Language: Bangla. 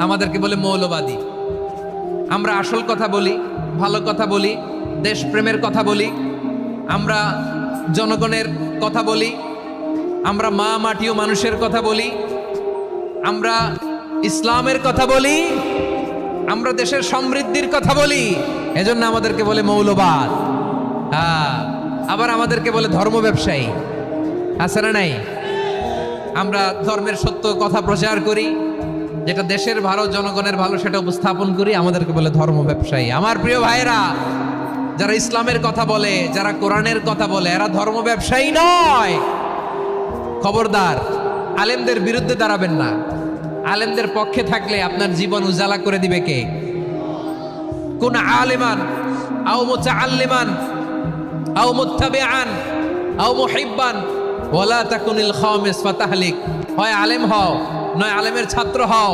আমাদেরকে বলে মৌলবাদী। আমরা আসল কথা বলি, ভালো কথা বলি, দেশপ্রেমের কথা বলি, আমরা জনগণের কথা বলি, আমরা মা মাটি ও মানুষের কথা বলি, আমরা ইসলামের কথা বলি, আমরা দেশের সমৃদ্ধির কথা বলি। এজন্য আমাদেরকে বলে মৌলবাদ। আবার আমাদেরকে বলে ধর্ম ব্যবসায়ী। আছে না নাই? আমরা ধর্মের সত্য কথা প্রচার করি, যেটা দেশের ভালো, জনগণের ভালো, সেটা উপস্থাপন করি, আমাদেরকে বলে ধর্ম ব্যবসায়ী। আমার প্রিয় ভাইরা, যারা ইসলামের কথা বলে, যারা কোরআনের কথা বলে, এরা ধর্ম ব্যবসায়ী নয়। খবরদার, আলেমদের বিরুদ্ধে দাঁড়াবেন না। আলেমদের পক্ষে থাকলে আপনার জীবন উজালা করে দিবে কে? কোন আলেমান আও মুতাআল্লিমান আও মুত্তাবিআন আও মুহিব্বান ওয়ালা তাকুনিল খামিস ফাতাহলিক। হয় আলেম হও, নয় আলেমের ছাত্র হও।